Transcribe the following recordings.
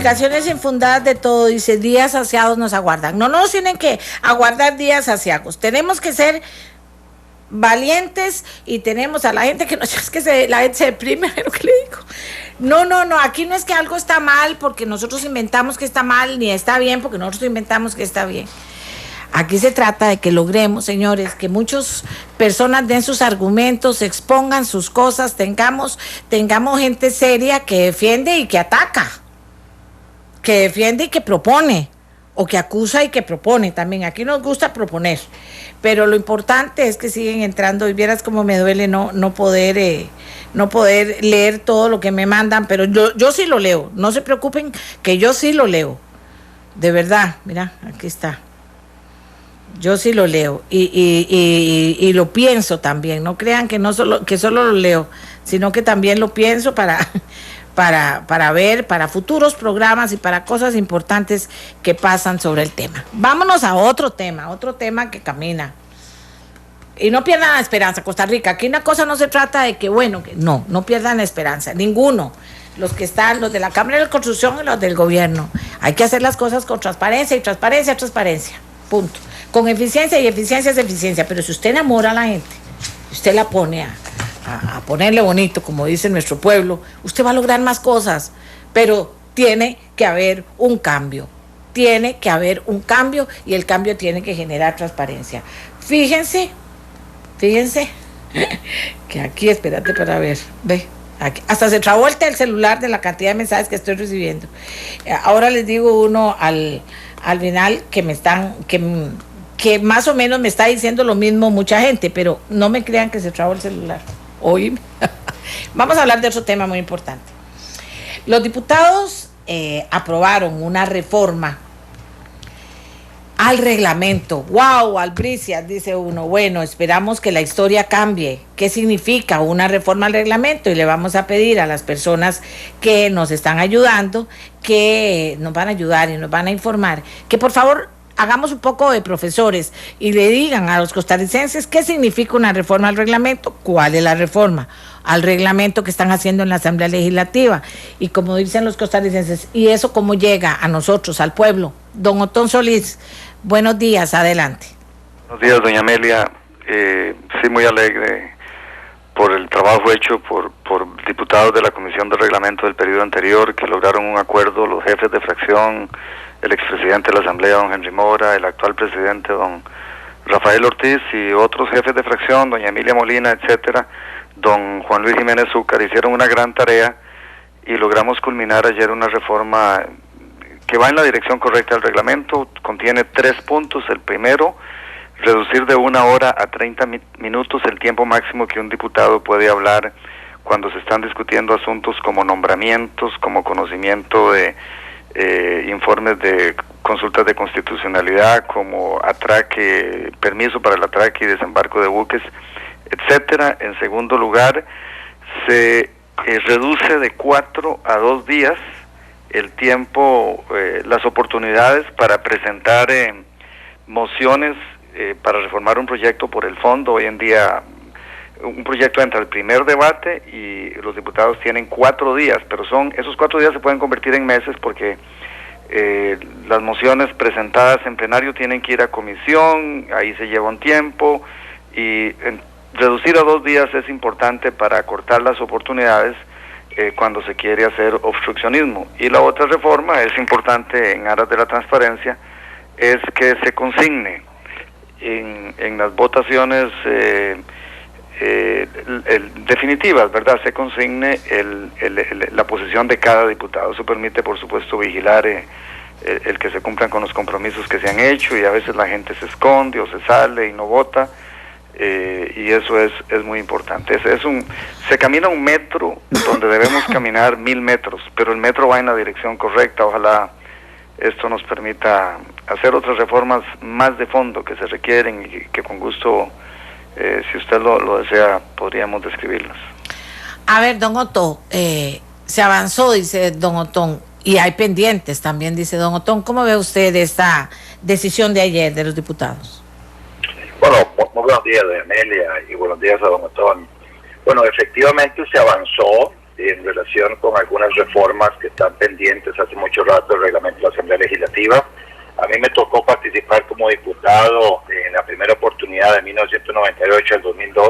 explicaciones infundadas de todo, dice, días saciados nos aguardan. No nos tienen que aguardar días saciados. Tenemos que ser valientes y tenemos a la gente que no es que la gente se deprime, es lo que le digo. No, aquí no es que algo está mal porque nosotros inventamos que está mal, ni está bien porque nosotros inventamos que está bien. Aquí se trata de que logremos, señores, que muchas personas den sus argumentos, expongan sus cosas, tengamos gente seria que defiende y que ataca, que defiende y que propone, o que acusa y que propone también. Aquí nos gusta proponer, pero lo importante es que siguen entrando, y vieras cómo me duele no poder leer todo lo que me mandan, pero yo sí lo leo, no se preocupen que yo sí lo leo, de verdad, mira, aquí está. Yo sí lo leo y lo pienso también. No crean que solo lo leo, sino que también lo pienso para ver, para futuros programas y para cosas importantes que pasan sobre el tema. Vámonos a otro tema que camina. Y no pierdan la esperanza, Costa Rica. Aquí una cosa no se trata de que, no pierdan la esperanza, ninguno. Los que están, los de la Cámara de Construcción y los del gobierno. Hay que hacer las cosas con transparencia, punto. Con eficiencia, y eficiencia es eficiencia, pero si usted enamora a la gente, usted la pone a ponerle bonito, como dice nuestro pueblo, usted va a lograr más cosas, pero tiene que haber un cambio, y el cambio tiene que generar transparencia. Fíjense, que aquí, espérate para ver, ve, aquí, hasta se trabó el celular de la cantidad de mensajes que estoy recibiendo. Ahora les digo uno al final que más o menos me está diciendo lo mismo mucha gente, pero no me crean que se trabó el celular. Oíme. Vamos a hablar de otro tema muy importante. Los diputados aprobaron una reforma al reglamento. ¡Wow! Albricias, dice uno. Bueno, esperamos que la historia cambie. ¿Qué significa una reforma al reglamento? Y le vamos a pedir a las personas que nos están ayudando, que nos van a ayudar y nos van a informar, que por favor hagamos un poco de profesores y le digan a los costarricenses qué significa una reforma al reglamento, cuál es la reforma al reglamento que están haciendo en la Asamblea Legislativa, y como dicen los costarricenses, y eso cómo llega a nosotros, al pueblo. Don Otón Solís, buenos días, adelante. Buenos días, doña Amelia. Sí, muy alegre por el trabajo hecho por diputados de la Comisión de Reglamento del periodo anterior, que lograron un acuerdo, los jefes de fracción, el expresidente de la Asamblea, don Henry Mora, el actual presidente, don Rafael Ortiz, y otros jefes de fracción, doña Emilia Molina, etcétera, don Juan Luis Jiménez Zúcar, hicieron una gran tarea y logramos culminar ayer una reforma que va en la dirección correcta del reglamento. Contiene 3 puntos. El primero, reducir de 1 hora a 30 minutos el tiempo máximo que un diputado puede hablar cuando se están discutiendo asuntos como nombramientos, como conocimiento de informes de consultas de constitucionalidad, como atraque, permiso para el atraque y desembarco de buques, etcétera. En segundo lugar, se reduce de 4 a 2 días el tiempo, las oportunidades para presentar mociones para reformar un proyecto por el fondo. Hoy en día un proyecto entra al primer debate y los diputados tienen 4 días, pero esos 4 días se pueden convertir en meses porque las mociones presentadas en plenario tienen que ir a comisión, ahí se lleva un tiempo, y reducir a 2 días es importante para acortar las oportunidades cuando se quiere hacer obstruccionismo. Y la otra reforma es importante en aras de la transparencia, es que se consigne en las votaciones definitivas, ¿verdad? Se consigne la posición de cada diputado. Eso permite, por supuesto, vigilar el que se cumplan con los compromisos que se han hecho, y a veces la gente se esconde o se sale y no vota, y eso es muy importante. Se camina un metro donde debemos caminar 1000 metros, pero el metro va en la dirección correcta. Ojalá esto nos permita hacer otras reformas más de fondo que se requieren y que con gusto, si usted lo desea, podríamos describirlas. A ver, don Otón, se avanzó, dice don Otón, y hay pendientes también, dice don Otón. ¿Cómo ve usted esta decisión de ayer de los diputados? Bueno, muy buenos días, doña Amelia, y buenos días a don Otón. Bueno, efectivamente se avanzó en relación con algunas reformas que están pendientes hace mucho rato del reglamento de la Asamblea Legislativa. A mí me tocó participar como diputado en la primera oportunidad de 1998 al 2002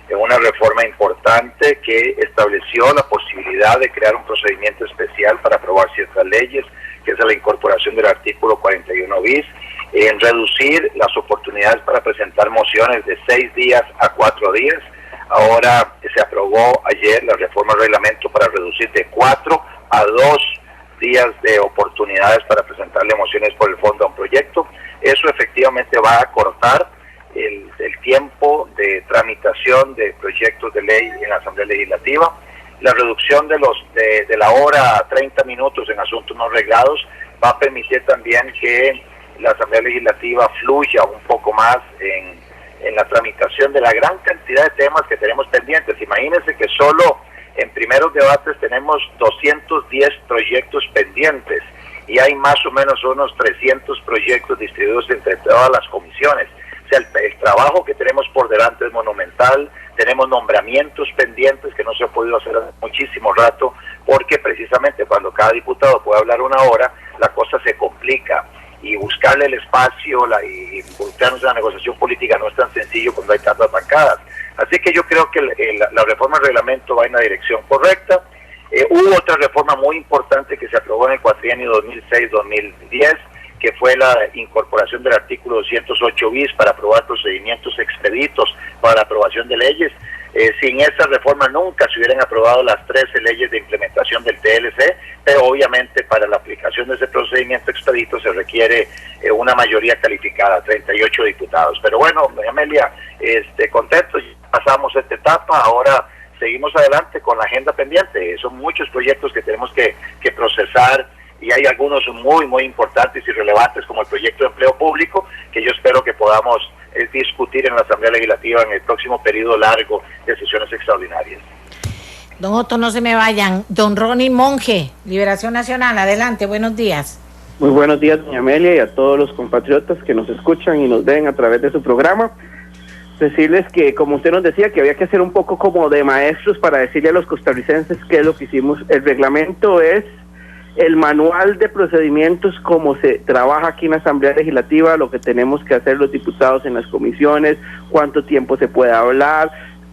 en una reforma importante que estableció la posibilidad de crear un procedimiento especial para aprobar ciertas leyes, que es la incorporación del artículo 41 bis, en reducir las oportunidades para presentar mociones de 6 días a 4 días. Ahora se aprobó ayer la reforma del reglamento para reducir de 4 a 2 días de oportunidades para presentarle mociones por el fondo a un proyecto. Eso efectivamente va a acortar el tiempo de tramitación de proyectos de ley en la Asamblea Legislativa. La reducción de la hora a 30 minutos en asuntos no arreglados va a permitir también que la Asamblea Legislativa fluya un poco más en la tramitación de la gran cantidad de temas que tenemos pendientes. Imagínense que solo en primeros debates tenemos 210 proyectos pendientes y hay más o menos unos 300 proyectos distribuidos entre todas las comisiones. O sea, el trabajo que tenemos por delante es monumental. Tenemos nombramientos pendientes que no se ha podido hacer hace muchísimo rato, porque precisamente cuando cada diputado puede hablar una hora, la cosa se complica. Y buscarle el espacio y involucrarnos en la negociación política no es tan sencillo cuando hay tantas bancadas. Así que yo creo que la reforma del reglamento va en la dirección correcta. Hubo otra reforma muy importante que se aprobó en el cuatrienio 2006-2010, que fue la incorporación del artículo 208 bis para aprobar procedimientos expeditos para la aprobación de leyes. Sin esa reforma nunca se hubieran aprobado las 13 leyes de implementación del TLC, pero obviamente para la aplicación de ese procedimiento expedito se requiere una mayoría calificada, 38 diputados. Pero bueno, Amelia, contentos, pasamos esta etapa, ahora seguimos adelante con la agenda pendiente. Son muchos proyectos que tenemos que procesar, y hay algunos muy importantes y relevantes, como el proyecto de empleo público, que yo espero que podamos discutir en la Asamblea Legislativa en el próximo periodo largo de sesiones extraordinarias. Don Otto, no se me vayan. Don Ronnie Monge, Liberación Nacional, adelante, buenos días. Muy buenos días, doña Amelia, y a todos los compatriotas que nos escuchan y nos ven a través de su programa. Decirles que, como usted nos decía, que había que hacer un poco como de maestros para decirle a los costarricenses qué es lo que hicimos. El reglamento es el manual de procedimientos, como se trabaja aquí en la Asamblea Legislativa, lo que tenemos que hacer los diputados en las comisiones, cuánto tiempo se puede hablar,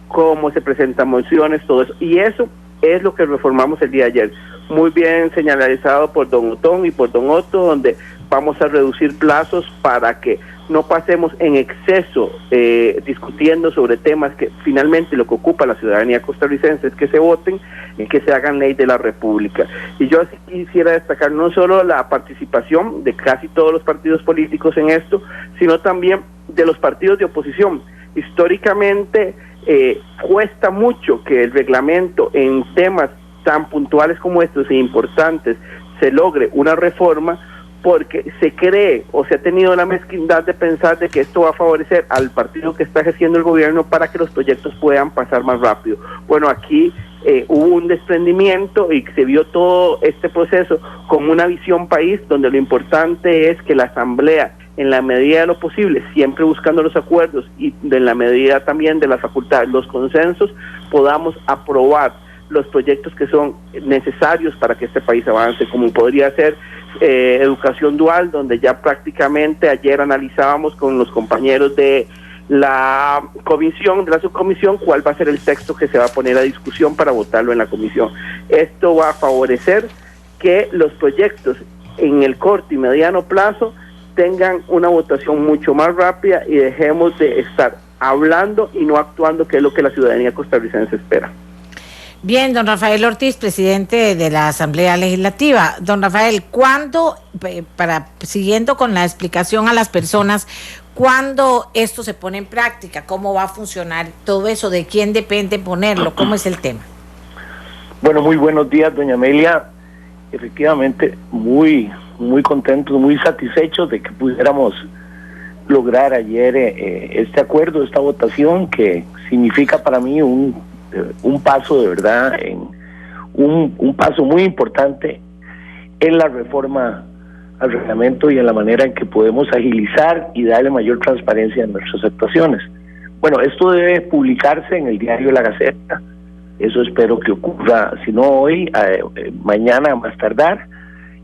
cómo se presentan mociones, todo eso. Y eso es lo que reformamos el día de ayer. Muy bien señalizado por don Otón y por don Otto, donde vamos a reducir plazos para que no pasemos en exceso discutiendo sobre temas que finalmente lo que ocupa la ciudadanía costarricense es que se voten y que se hagan ley de la República. Y yo así quisiera destacar no solo la participación de casi todos los partidos políticos en esto, sino también de los partidos de oposición. Históricamente cuesta mucho que el reglamento en temas tan puntuales como estos e importantes se logre una reforma, porque se cree o se ha tenido la mezquindad de pensar de que esto va a favorecer al partido que está ejerciendo el gobierno para que los proyectos puedan pasar más rápido. Bueno, aquí hubo un desprendimiento y se vio todo este proceso como una visión país, donde lo importante es que la Asamblea, en la medida de lo posible, siempre buscando los acuerdos y en la medida también de la facultad, los consensos, podamos aprobar los proyectos que son necesarios para que este país avance, como podría ser educación dual, donde ya prácticamente ayer analizábamos con los compañeros de la comisión, de la subcomisión, cuál va a ser el texto que se va a poner a discusión para votarlo en la comisión. Esto va a favorecer que los proyectos en el corto y mediano plazo tengan una votación mucho más rápida y dejemos de estar hablando y no actuando, que es lo que la ciudadanía costarricense espera. Bien, don Rafael Ortiz, presidente de la Asamblea Legislativa. Don Rafael, ¿cuándo, siguiendo con la explicación a las personas, cuándo esto se pone en práctica? ¿Cómo va a funcionar todo eso? ¿De quién depende ponerlo? ¿Cómo es el tema? Bueno, muy buenos días, doña Amelia. Efectivamente, muy contentos, muy satisfechos de que pudiéramos lograr ayer este acuerdo, esta votación, que significa para mí un paso de verdad, un paso muy importante en la reforma al reglamento y en la manera en que podemos agilizar y darle mayor transparencia a nuestras actuaciones. Bueno, esto debe publicarse en el diario La Gaceta Eso espero que ocurra, si no hoy, mañana a más tardar,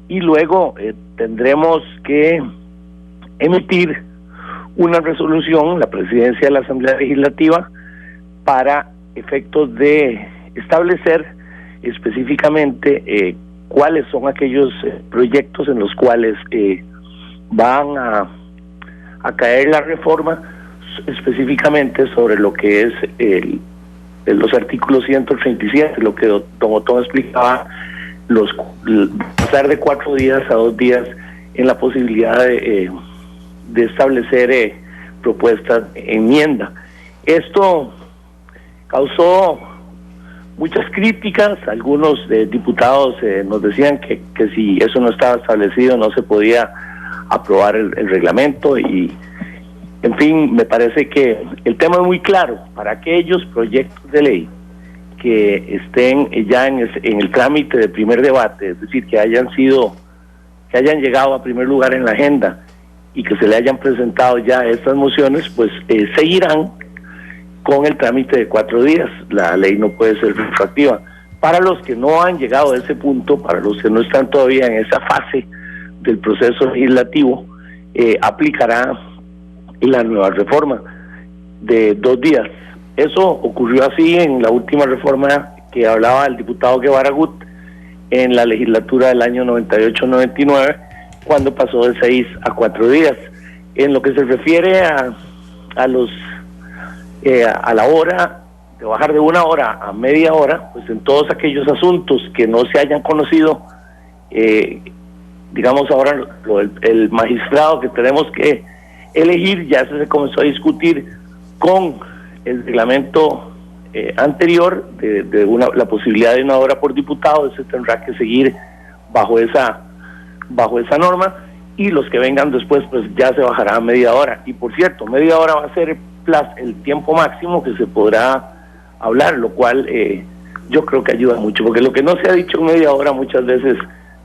y luego tendremos que emitir una resolución, la presidencia de la Asamblea Legislativa, para efectos de establecer específicamente cuáles son aquellos proyectos en los cuales van a caer la reforma, específicamente sobre lo que es los artículos 137, lo que don Otón explicaba, pasar de 4 días a 2 días en la posibilidad de establecer propuestas de enmienda. Esto causó muchas críticas. Algunos diputados nos decían que si eso no estaba establecido no se podía aprobar el reglamento, y en fin, me parece que el tema es muy claro. Para aquellos proyectos de ley que estén ya en el trámite de primer debate, es decir, que hayan llegado a primer lugar en la agenda y que se le hayan presentado ya estas mociones, pues seguirán con el trámite de 4 días. La ley no puede ser retroactiva. Para los que no han llegado a ese punto, para los que no están todavía en esa fase del proceso legislativo, aplicará la nueva reforma de 2 días. Eso ocurrió así en la última reforma que hablaba el diputado Guevara Gut en la legislatura del año 98-99, cuando pasó de 6 a 4 días. En lo que se refiere a la hora, de bajar de 1 hora a media hora, pues en todos aquellos asuntos que no se hayan conocido, digamos ahora el magistrado que tenemos que elegir, ya se comenzó a discutir con el reglamento anterior de la posibilidad de 1 hora por diputado. Ese tendrá que seguir bajo esa norma, y los que vengan después pues ya se bajará a media hora. Y por cierto, media hora va a ser el tiempo máximo que se podrá hablar, lo cual yo creo que ayuda mucho, porque lo que no se ha dicho en media hora muchas veces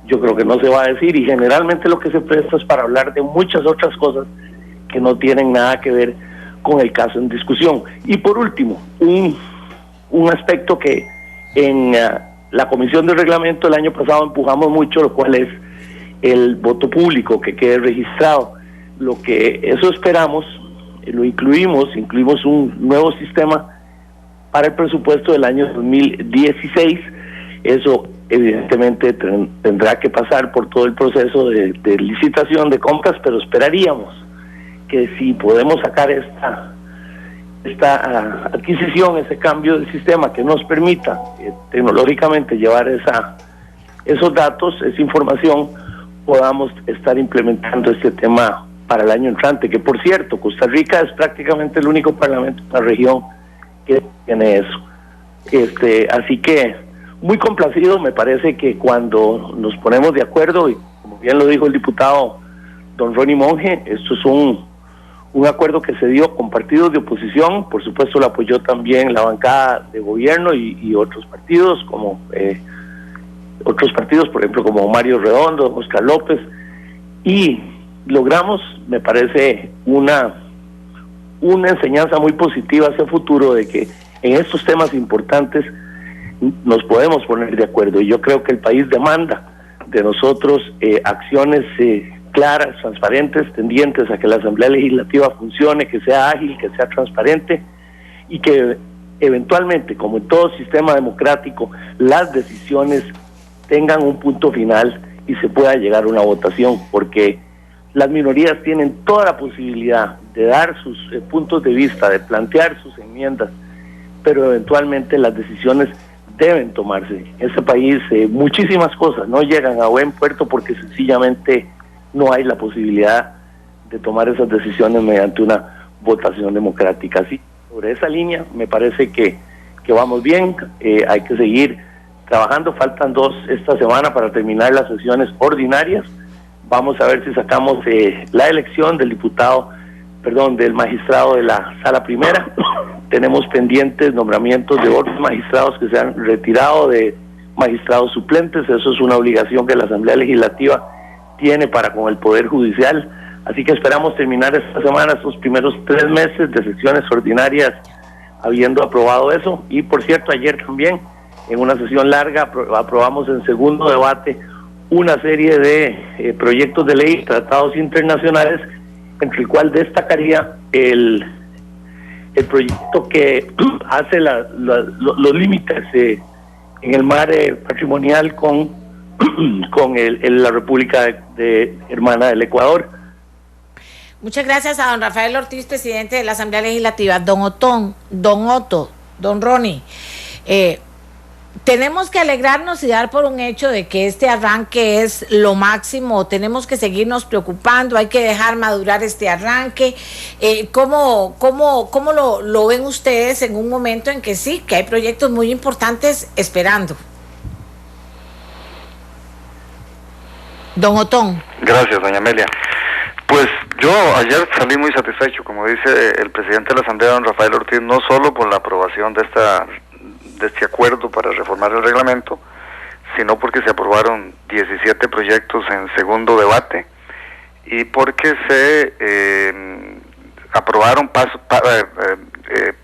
yo creo que no se va a decir, y generalmente lo que se presta es para hablar de muchas otras cosas que no tienen nada que ver con el caso en discusión. Y por último, un aspecto que en la Comisión de Reglamento el año pasado empujamos mucho, lo cual es el voto público, que quede registrado. Lo que eso esperamos, lo incluimos un nuevo sistema para el presupuesto del año 2016. Eso evidentemente tendrá que pasar por todo el proceso de licitación, de compras, pero esperaríamos que si podemos sacar esta adquisición, ese cambio del sistema que nos permita tecnológicamente llevar esos datos, esa información, podamos estar implementando este tema para el año entrante, que por cierto, Costa Rica es prácticamente el único parlamento de la región que tiene eso. Así que muy complacido. Me parece que cuando nos ponemos de acuerdo, y como bien lo dijo el diputado don Ronnie Monge, esto es un acuerdo que se dio con partidos de oposición. Por supuesto lo apoyó también la bancada de gobierno y otros partidos, por ejemplo como Mario Redondo, Oscar López, y logramos, me parece, una enseñanza muy positiva hacia el futuro, de que en estos temas importantes nos podemos poner de acuerdo, y yo creo que el país demanda de nosotros acciones claras, transparentes, tendientes a que la Asamblea Legislativa funcione, que sea ágil, que sea transparente, y que eventualmente, como en todo sistema democrático, las decisiones tengan un punto final y se pueda llegar a una votación, porque las minorías tienen toda la posibilidad de dar sus puntos de vista, de plantear sus enmiendas, pero eventualmente las decisiones deben tomarse. En este país muchísimas cosas no llegan a buen puerto porque sencillamente no hay la posibilidad de tomar esas decisiones mediante una votación democrática. Así, sobre esa línea me parece que vamos bien. Hay que seguir trabajando. Faltan 2 esta semana para terminar las sesiones ordinarias. Vamos a ver si sacamos la elección del del magistrado de la Sala Primera. Tenemos pendientes nombramientos de otros magistrados que se han retirado, de magistrados suplentes. Eso es una obligación que la Asamblea Legislativa tiene para con el Poder Judicial. Así que esperamos terminar esta semana, estos primeros 3 meses de sesiones ordinarias habiendo aprobado eso. Y por cierto, ayer también, en una sesión larga, aprobamos en segundo debate una serie de proyectos de ley, tratados internacionales, entre el cual destacaría el proyecto que hace los límites en el mar patrimonial con la República Hermana del Ecuador. Muchas gracias a don Rafael Ortiz, presidente de la Asamblea Legislativa. Don Otto, don Ronnie, tenemos que alegrarnos y dar por un hecho de que este arranque es lo máximo. Tenemos que seguirnos preocupando, hay que dejar madurar este arranque. ¿Cómo lo ven ustedes en un momento en que sí, que hay proyectos muy importantes esperando? Don Otón. Gracias, doña Amelia. Pues yo ayer salí muy satisfecho, como dice el presidente de la Asamblea, don Rafael Ortiz, no solo por la aprobación de este acuerdo para reformar el reglamento, sino porque se aprobaron 17 proyectos en segundo debate y porque se aprobaron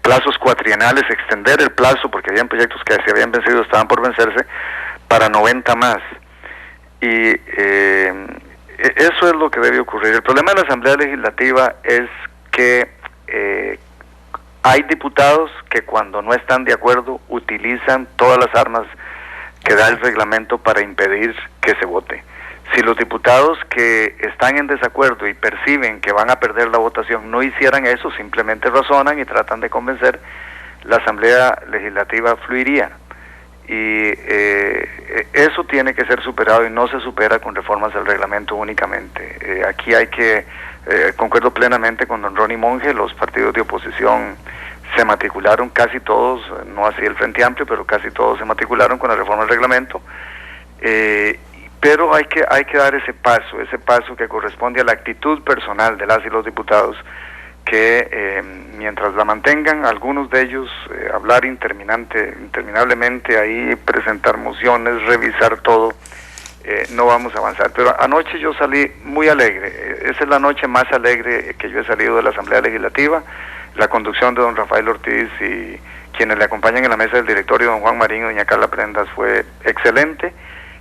plazos cuatrienales, extender el plazo, porque habían proyectos que se habían vencido, estaban por vencerse, para 90 más. Y eso es lo que debe ocurrir. El problema de la Asamblea Legislativa es que hay diputados que cuando no están de acuerdo utilizan todas las armas que da el reglamento para impedir que se vote. Si los diputados que están en desacuerdo y perciben que van a perder la votación no hicieran eso, simplemente razonan y tratan de convencer, la Asamblea Legislativa fluiría. Y eso tiene que ser superado y no se supera con reformas del reglamento únicamente. Aquí hay que, concuerdo plenamente con don Ronnie Monge, los partidos de oposición se matricularon casi todos, no así el Frente Amplio, pero casi todos se matricularon con la reforma del reglamento. Pero hay que dar ese paso que corresponde a la actitud personal de las y los diputados, que mientras la mantengan, algunos de ellos hablar interminablemente ahí, presentar mociones, revisar todo, no vamos a avanzar. Pero anoche yo salí muy alegre, esa es la noche más alegre que yo he salido de la Asamblea Legislativa. La conducción de don Rafael Ortiz y quienes le acompañan en la mesa del directorio, don Juan Marín y doña Carla Prendas, fue excelente,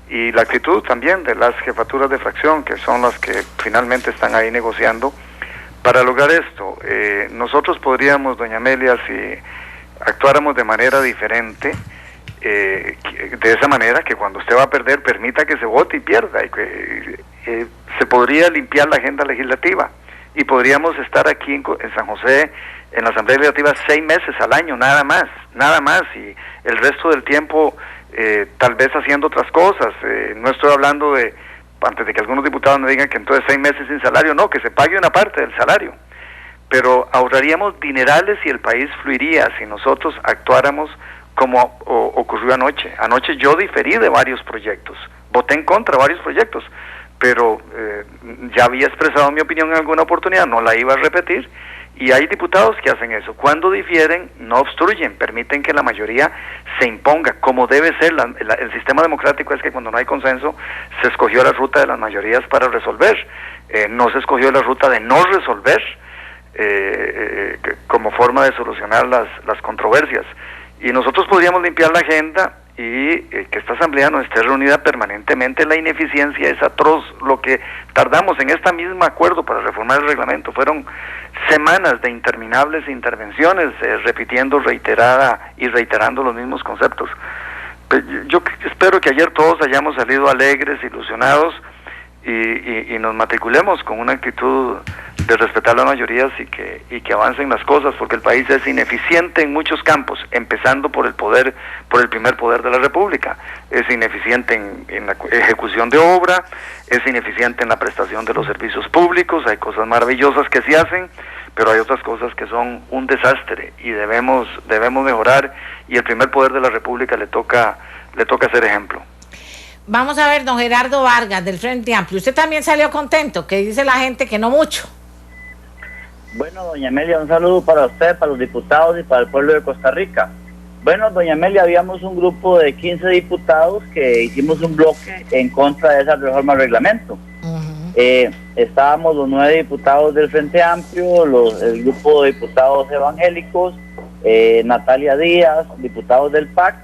y la actitud también de las jefaturas de fracción, que son las que finalmente están ahí negociando para lograr esto. Nosotros podríamos, doña Amelia, si actuáramos de manera diferente, de esa manera que cuando usted va a perder, permita que se vote y pierda, y que se podría limpiar la agenda legislativa, y podríamos estar aquí en San José, en la Asamblea Legislativa, 6 meses al año, nada más, y el resto del tiempo tal vez haciendo otras cosas. No estoy hablando de, antes de que algunos diputados me digan que entonces 6 meses sin salario, no, que se pague una parte del salario, pero ahorraríamos dinerales y el país fluiría si nosotros actuáramos como ocurrió anoche. Anoche yo diferí de varios proyectos, voté en contra de varios proyectos, pero ya había expresado mi opinión en alguna oportunidad, no la iba a repetir, y hay diputados que hacen eso. Cuando difieren, no obstruyen, permiten que la mayoría se imponga, como debe ser. El sistema democrático es que cuando no hay consenso, se escogió la ruta de las mayorías para resolver, no se escogió la ruta de no resolver como forma de solucionar las controversias. Y nosotros podríamos limpiar la agenda y que esta asamblea no esté reunida permanentemente. La ineficiencia es atroz. Lo que tardamos en este mismo acuerdo para reformar el reglamento fueron semanas de interminables intervenciones, reiterando los mismos conceptos. Yo espero que ayer todos hayamos salido alegres, ilusionados, y nos matriculemos con una actitud de respetar las mayorías y que avancen las cosas, porque el país es ineficiente en muchos campos, empezando por el primer poder de la República. Es ineficiente en la ejecución de obra, es ineficiente en la prestación de los servicios públicos. Hay cosas maravillosas que se hacen, pero hay otras cosas que son un desastre y debemos mejorar, y el primer poder de la República le toca ser ejemplo. Vamos a ver, don Gerardo Vargas, del Frente Amplio. Usted también salió contento, que dice la gente que no mucho. Bueno, doña Amelia, un saludo para usted, para los diputados y para el pueblo de Costa Rica. Bueno, doña Amelia, habíamos un grupo de 15 diputados que hicimos un bloque en contra de esa reforma al reglamento. Estábamos los 9 diputados del Frente Amplio, el grupo de diputados evangélicos, Natalia Díaz, diputados del PAC.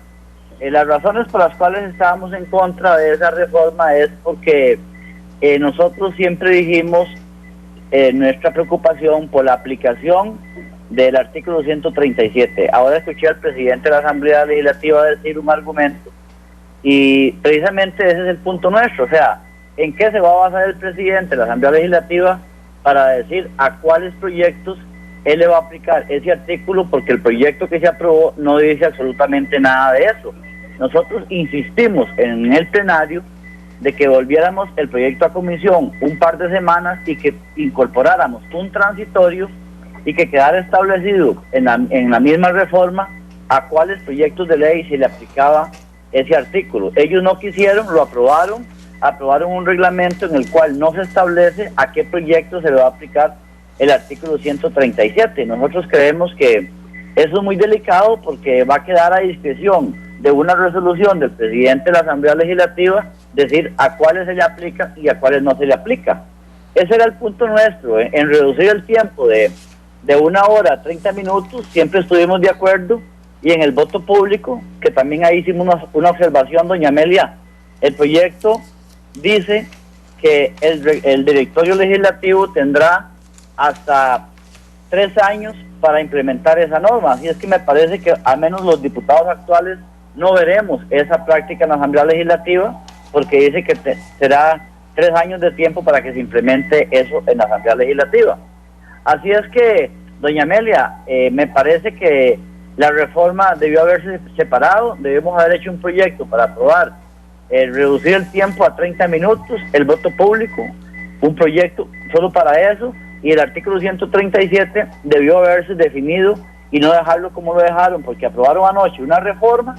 Las razones por las cuales estábamos en contra de esa reforma es porque nosotros siempre dijimos nuestra preocupación por la aplicación del artículo 137. Ahora escuché al presidente de la Asamblea Legislativa decir un argumento y precisamente ese es el punto nuestro, o sea, ¿en qué se va a basar el presidente de la Asamblea Legislativa para decir a cuáles proyectos él le va a aplicar ese artículo? Porque el proyecto que se aprobó no dice absolutamente nada de eso. Nosotros insistimos en el plenario de que volviéramos el proyecto a comisión un par de semanas y que incorporáramos un transitorio y que quedara establecido en la misma reforma a cuáles proyectos de ley se le aplicaba ese artículo. Ellos no quisieron, lo aprobaron un reglamento en el cual no se establece a qué proyecto se le va a aplicar el artículo 137. Nosotros creemos que eso es muy delicado porque va a quedar a discreción de una resolución del presidente de la Asamblea Legislativa decir a cuáles se le aplica y a cuáles no se le aplica. Ese era el punto nuestro, en reducir el tiempo de 1 hora a 30 minutos, siempre estuvimos de acuerdo, y en el voto público, que también ahí hicimos una observación, doña Amelia, el proyecto dice que el directorio legislativo tendrá hasta 3 años para implementar esa norma, así es que me parece que al menos los diputados actuales no veremos esa práctica en la Asamblea Legislativa, porque dice que será 3 años de tiempo para que se implemente eso en la Asamblea Legislativa. Así es que, doña Amelia, me parece que la reforma debió haberse separado, debemos haber hecho un proyecto para aprobar, reducir el tiempo a 30 minutos, el voto público, un proyecto solo para eso, y el artículo 137 debió haberse definido y no dejarlo como lo dejaron, porque aprobaron anoche una reforma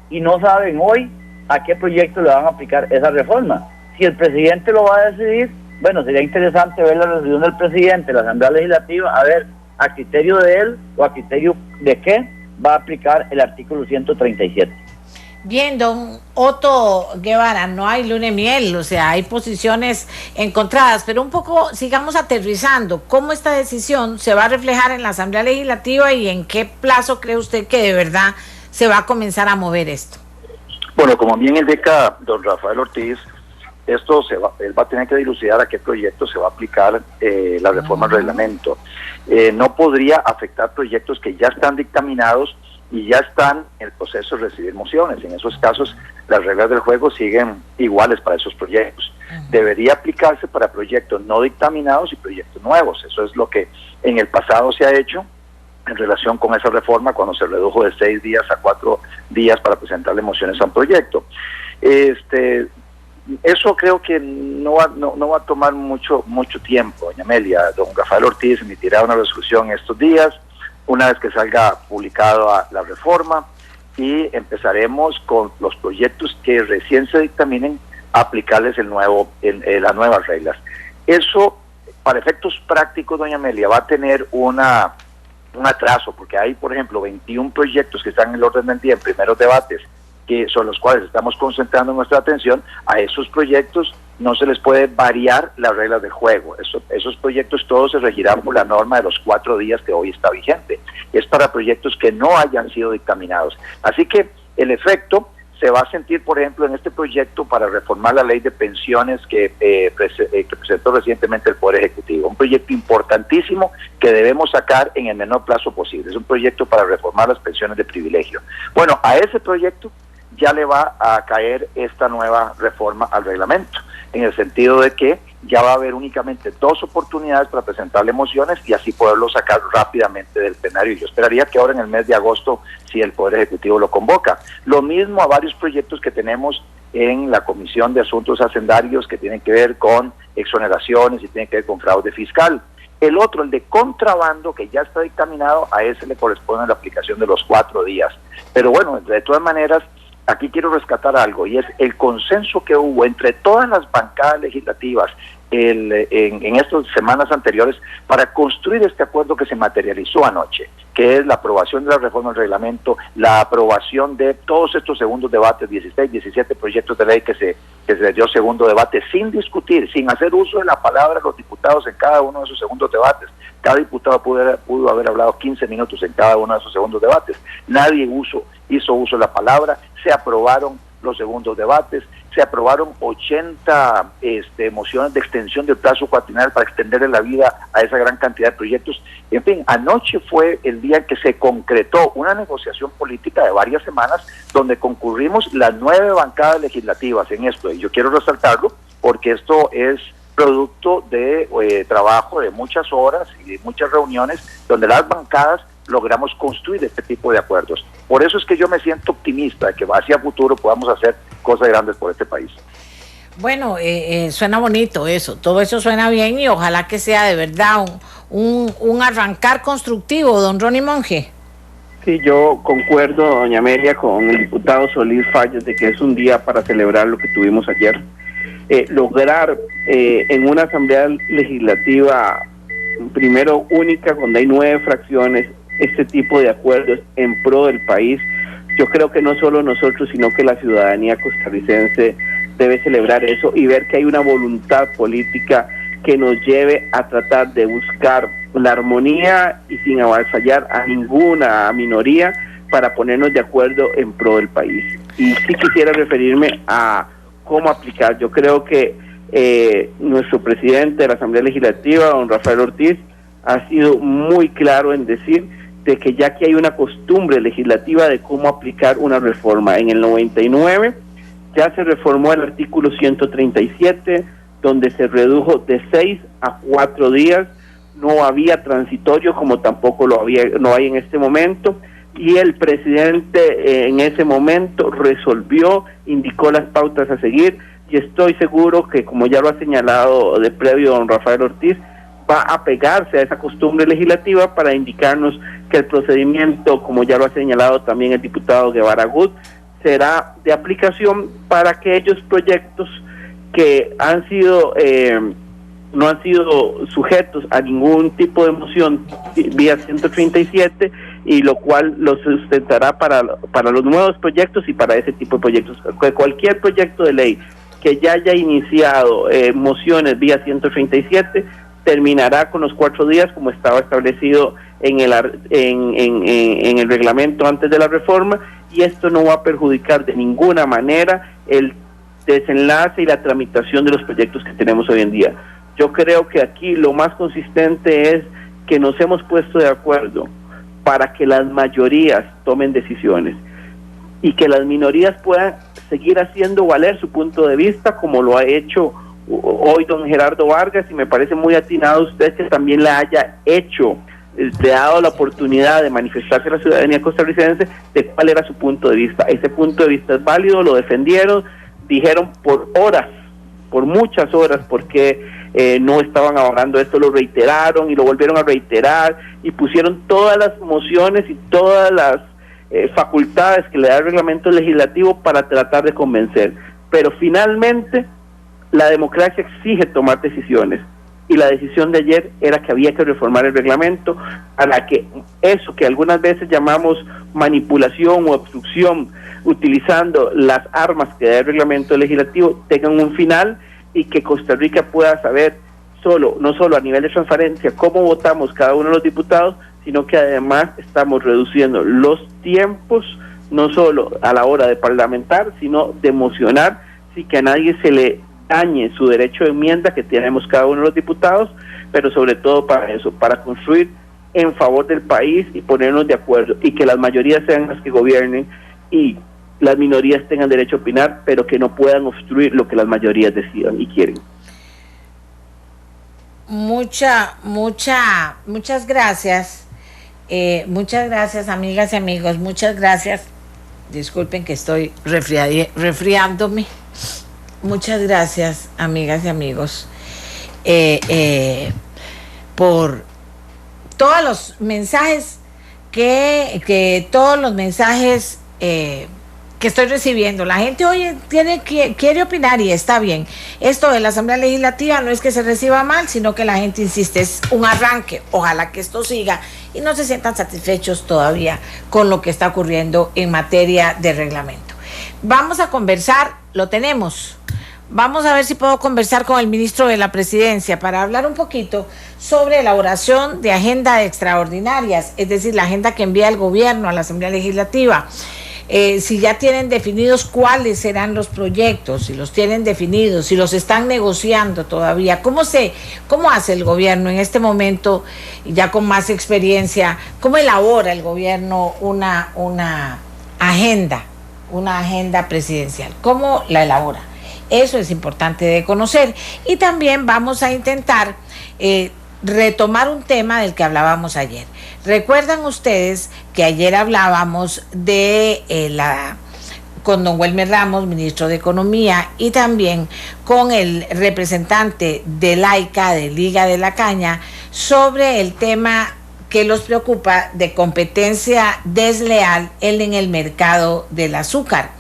y no saben hoy a qué proyecto le van a aplicar esa reforma. Si el presidente lo va a decidir, bueno, sería interesante ver la resolución del presidente de la Asamblea Legislativa, a ver a criterio de él o a criterio de qué va a aplicar el artículo 137. Bien, don Otto Guevara, no hay luna de miel, o sea, hay posiciones encontradas, pero un poco sigamos aterrizando. ¿Cómo esta decisión se va a reflejar en la Asamblea Legislativa y en qué plazo cree usted que de verdad se va a comenzar a mover esto? Bueno, como bien indica don Rafael Ortiz, él va a tener que dilucidar a qué proyecto se va a aplicar la reforma del reglamento. No podría afectar proyectos que ya están dictaminados y ya están en el proceso de recibir mociones. En esos casos, las reglas del juego siguen iguales para esos proyectos. Debería aplicarse para proyectos no dictaminados y proyectos nuevos. Eso es lo que en el pasado se ha hecho en relación con esa reforma, cuando se redujo de 6 días a 4 días para presentarle mociones a un proyecto. Eso creo que no va a tomar mucho tiempo, doña Amelia. Don Rafael Ortiz emitirá una resolución estos días, una vez que salga publicada la reforma, y empezaremos con los proyectos que recién se dictaminen a aplicarles las nuevas reglas. Eso, para efectos prácticos, doña Amelia, va a tener un atraso, porque hay, por ejemplo, 21 proyectos que están en el orden del día en primeros debates, que son los cuales estamos concentrando nuestra atención. A esos proyectos no se les puede variar las reglas del juego. Esos proyectos todos se regirán por la norma de los 4 días que hoy está vigente. Es para proyectos que no hayan sido dictaminados. Así que el efecto se va a sentir, por ejemplo, en este proyecto para reformar la ley de pensiones que presentó recientemente el Poder Ejecutivo. Un proyecto importantísimo que debemos sacar en el menor plazo posible. Es un proyecto para reformar las pensiones de privilegio. Bueno, a ese proyecto ya le va a caer esta nueva reforma al reglamento, en el sentido de que ya va a haber únicamente 2 oportunidades para presentarle mociones y así poderlo sacar rápidamente del plenario. Y yo esperaría que ahora en el mes de agosto, si el Poder Ejecutivo lo convoca. Lo mismo a varios proyectos que tenemos en la Comisión de Asuntos Hacendarios que tienen que ver con exoneraciones y tienen que ver con fraude fiscal. El otro, el de contrabando, que ya está dictaminado, a ese le corresponde la aplicación de los 4 días. Pero bueno, de todas maneras, aquí quiero rescatar algo, y es el consenso que hubo entre todas las bancadas legislativas en estas semanas anteriores para construir este acuerdo que se materializó anoche, que es la aprobación de la reforma del reglamento, la aprobación de todos estos segundos debates, 16, 17 proyectos de ley que se les dio segundo debate sin discutir, sin hacer uso de la palabra de los diputados en cada uno de esos segundos debates. Cada diputado pudo haber hablado 15 minutos en cada uno de esos segundos debates. Nadie hizo uso de la palabra, se aprobaron los segundos debates, se aprobaron 80 mociones de extensión del plazo cuatrienal para extenderle la vida a esa gran cantidad de proyectos. En fin, anoche fue el día en que se concretó una negociación política de varias semanas donde concurrimos las 9 bancadas legislativas en esto. Y yo quiero resaltarlo porque esto es producto de trabajo de muchas horas y de muchas reuniones donde las bancadas logramos construir este tipo de acuerdos. Por eso es que yo me siento optimista de que hacia futuro podamos hacer cosas grandes por este país. Bueno, suena bonito eso, todo eso suena bien y ojalá que sea de verdad un arrancar constructivo, don Ronnie Monge. Sí, yo concuerdo, doña Amelia, con el diputado Solís Fallas de que es un día para celebrar lo que tuvimos ayer. Lograr en una asamblea legislativa, primero única, donde hay 9 fracciones, este tipo de acuerdos en pro del país, yo creo que no solo nosotros, sino que la ciudadanía costarricense debe celebrar eso y ver que hay una voluntad política que nos lleve a tratar de buscar la armonía y sin avasallar a ninguna minoría para ponernos de acuerdo en pro del país. Y sí quisiera referirme a cómo aplicar. Yo creo que nuestro presidente de la Asamblea Legislativa, don Rafael Ortiz, ha sido muy claro en decir de que ya que hay una costumbre legislativa de cómo aplicar una reforma. En el 99 ya se reformó el artículo 137, donde se redujo de 6 a 4 días, no había transitorio como tampoco no hay en este momento, y el presidente en ese momento resolvió, indicó las pautas a seguir, y estoy seguro que, como ya lo ha señalado de previo don Rafael Ortiz, va a pegarse a esa costumbre legislativa para indicarnos que el procedimiento, como ya lo ha señalado también el diputado Guevara Gut, será de aplicación para aquellos proyectos que han sido no han sido sujetos a ningún tipo de moción vía 137, y lo cual lo sustentará para los nuevos proyectos y para ese tipo de proyectos. Cualquier proyecto de ley que ya haya iniciado mociones vía 137 terminará con los 4 días como estaba establecido en el reglamento antes de la reforma, y esto no va a perjudicar de ninguna manera el desenlace y la tramitación de los proyectos que tenemos hoy en día. Yo creo que aquí lo más consistente es que nos hemos puesto de acuerdo para que las mayorías tomen decisiones y que las minorías puedan seguir haciendo valer su punto de vista, como lo ha hecho hoy don Gerardo Vargas, y me parece muy atinado usted que también la haya hecho, le ha dado la oportunidad de manifestarse a la ciudadanía costarricense de cuál era su punto de vista. Ese punto de vista es válido, lo defendieron, dijeron por horas, por muchas horas, porque no estaban abogando esto, lo reiteraron y lo volvieron a reiterar, y pusieron todas las mociones y todas las facultades que le da el reglamento legislativo para tratar de convencer. Pero finalmente la democracia exige tomar decisiones, y la decisión de ayer era que había que reformar el reglamento para que eso que algunas veces llamamos manipulación o obstrucción, utilizando las armas que da el reglamento legislativo, tengan un final, y que Costa Rica pueda saber no solo a nivel de transparencia cómo votamos cada uno de los diputados, sino que además estamos reduciendo los tiempos, no solo a la hora de parlamentar, sino de mocionar, sin que a nadie se le dañe su derecho de enmienda que tenemos cada uno de los diputados, pero sobre todo para eso, para construir en favor del país y ponernos de acuerdo, y que las mayorías sean las que gobiernen y las minorías tengan derecho a opinar, pero que no puedan obstruir lo que las mayorías decidan y quieren. Muchas gracias. Muchas gracias, amigas y amigos. Muchas gracias. Disculpen que estoy resfriándome. Muchas gracias, amigas y amigos, por todos los mensajes que estoy recibiendo. La gente hoy quiere opinar y está bien. Esto de la Asamblea Legislativa no es que se reciba mal, sino que la gente insiste, es un arranque. Ojalá que esto siga y no se sientan satisfechos todavía con lo que está ocurriendo en materia de reglamento. Vamos a conversar, lo tenemos. Vamos a ver si puedo conversar con el ministro de la Presidencia para hablar un poquito sobre elaboración de agenda extraordinarias, es decir, la agenda que envía el gobierno a la Asamblea Legislativa. Si ya tienen definidos cuáles serán los proyectos, si los tienen definidos, si los están negociando todavía, ¿cómo hace el gobierno en este momento, ya con más experiencia, cómo elabora el gobierno una agenda presidencial? ¿Cómo la elabora? Eso es importante de conocer. Y también vamos a intentar retomar un tema del que hablábamos ayer. Recuerdan ustedes que ayer hablábamos de con don Welmer Ramos, ministro de Economía, y también con el representante de LAICA, de Liga de la Caña, sobre el tema que los preocupa de competencia desleal en el mercado del azúcar.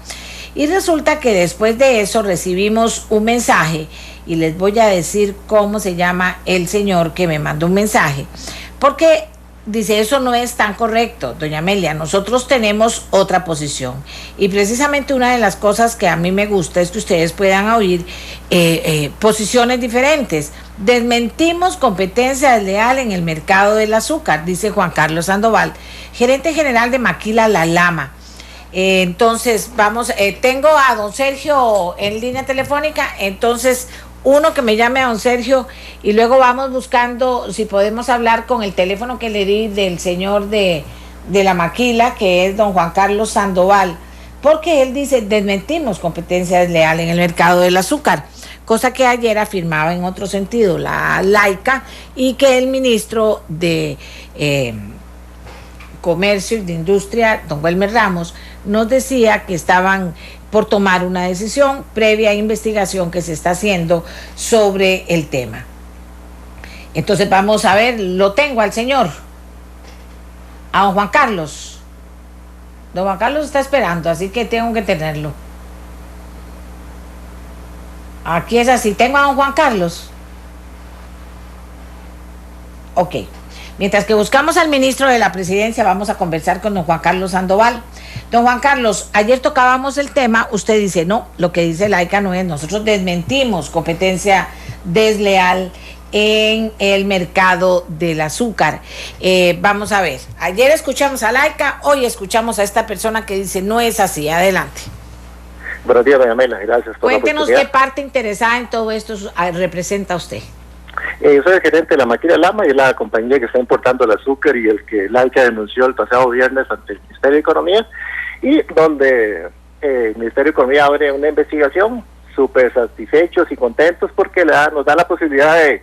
Y resulta que después de eso recibimos un mensaje, y les voy a decir cómo se llama el señor que me mandó un mensaje, porque dice, eso no es tan correcto, doña Amelia, nosotros tenemos otra posición. Y precisamente una de las cosas que a mí me gusta es que ustedes puedan oír posiciones diferentes. Desmentimos competencia desleal en el mercado del azúcar, dice Juan Carlos Sandoval, gerente general de Maquila La Lama. Entonces, tengo a don Sergio en línea telefónica, entonces uno que me llame a don Sergio y luego vamos buscando si podemos hablar con el teléfono que le di del señor de la Maquila, que es don Juan Carlos Sandoval, porque él dice, desmentimos competencia desleal en el mercado del azúcar, cosa que ayer afirmaba en otro sentido la LAICA, y que el ministro de Comercio y de Industria, don Welmer Ramos, nos decía que estaban por tomar una decisión previa investigación que se está haciendo sobre el tema. Entonces vamos a ver, lo tengo al señor, a don Juan Carlos. Don Juan Carlos está esperando, así que tengo que tenerlo. Aquí es así, tengo a don Juan Carlos. Ok. Mientras que buscamos al ministro de la Presidencia, vamos a conversar con don Juan Carlos Sandoval. Don Juan Carlos, ayer tocábamos el tema, usted dice, no, lo que dice LAICA no es, nosotros desmentimos competencia desleal en el mercado del azúcar. Vamos a ver, ayer escuchamos a LAICA, hoy escuchamos a esta persona que dice, no es así, adelante. Buenos días, doña Mela, gracias por Cuéntenos qué parte interesada en todo esto representa usted. Yo soy el gerente de la Maquila Lama, y es la compañía que está importando el azúcar y el que LAICA denunció el pasado viernes ante el Ministerio de Economía, y donde el Ministerio de Economía abre una investigación, súper satisfechos y contentos porque nos da la posibilidad de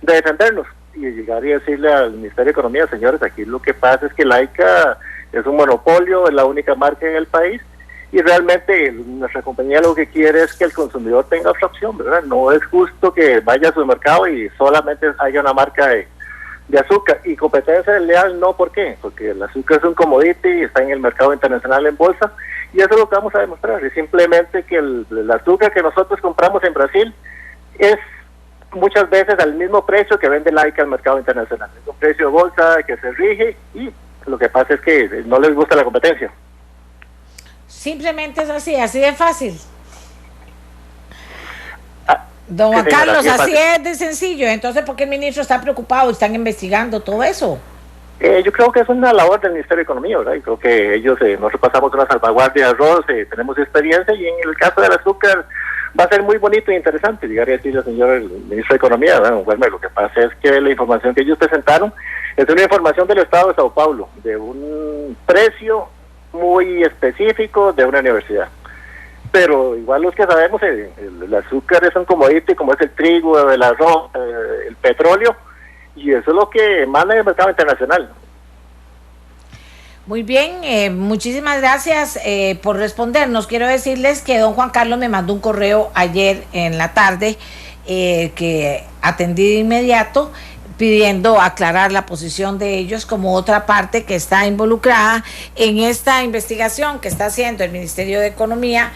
defendernos y llegar y decirle al Ministerio de Economía, señores, aquí lo que pasa es que LAICA es un monopolio, es la única marca en el país, y realmente nuestra compañía lo que quiere es que el consumidor tenga otra opción, ¿verdad? No es justo que vaya a su mercado y solamente haya una marca de azúcar. Y competencia desleal no, ¿por qué? Porque el azúcar es un commodity, está en el mercado internacional en bolsa, y eso es lo que vamos a demostrar, es simplemente que el azúcar que nosotros compramos en Brasil es muchas veces al mismo precio que vende LAICA al mercado internacional. Es un precio de bolsa que se rige, y lo que pasa es que no les gusta la competencia. Simplemente es así de fácil. Don Juan Carlos, así es de sencillo. Entonces, ¿por qué el ministro está preocupado y están investigando todo eso? Yo creo que es una labor del Ministerio de Economía, ¿verdad? Y creo que ellos, nosotros pasamos una salvaguardia de arroz, tenemos experiencia, y en el caso del azúcar va a ser muy bonito e interesante llegar y decirle al señor ministro de Economía, ¿verdad? Bueno, lo que pasa es que la información que ellos presentaron es una información del Estado de Sao Paulo, de un precio muy específico de una universidad. Pero igual los que sabemos, el azúcar es un commodity como es el trigo, el arroz, el petróleo, y eso es lo que manda en el mercado internacional. Muy bien, muchísimas gracias por respondernos. Quiero decirles que don Juan Carlos me mandó un correo ayer en la tarde que atendí de inmediato pidiendo aclarar la posición de ellos como otra parte que está involucrada en esta investigación que está haciendo el Ministerio de Economía,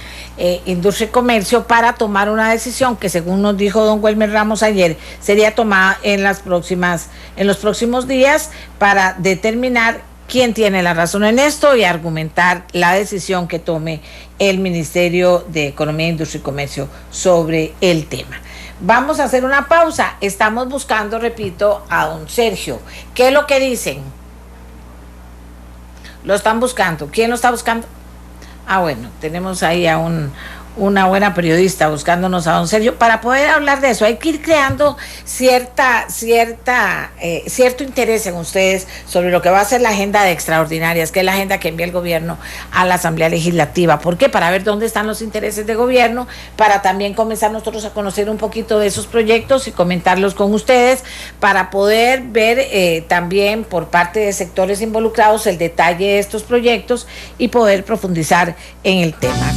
Industria y Comercio para tomar una decisión que, según nos dijo don Welmer Ramos ayer, sería tomada en los próximos días para determinar quién tiene la razón en esto y argumentar la decisión que tome el Ministerio de Economía, Industria y Comercio sobre el tema. Vamos a hacer una pausa. Estamos buscando, repito, a don Sergio. ¿Qué es lo que dicen? Lo están buscando. ¿Quién lo está buscando? Ah, bueno, tenemos ahí a una buena periodista buscándonos a don Sergio para poder hablar de eso. Hay que ir creando cierto interés en ustedes sobre lo que va a ser la agenda de extraordinarias, que es la agenda que envía el gobierno a la Asamblea Legislativa. ¿Por qué? Para ver dónde están los intereses de gobierno, para también comenzar nosotros a conocer un poquito de esos proyectos y comentarlos con ustedes, para poder ver también por parte de sectores involucrados el detalle de estos proyectos y poder profundizar en el tema.